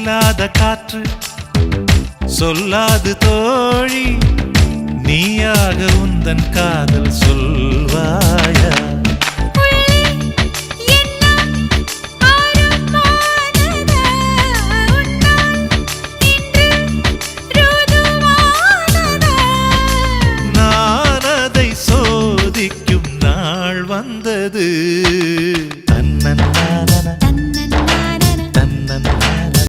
இல்லாத காற்று சொல்லாது தோழி நீயாக உந்தன் காதல் சொல்வாயா நான் அதை சோதிக்கும் நாள் வந்தது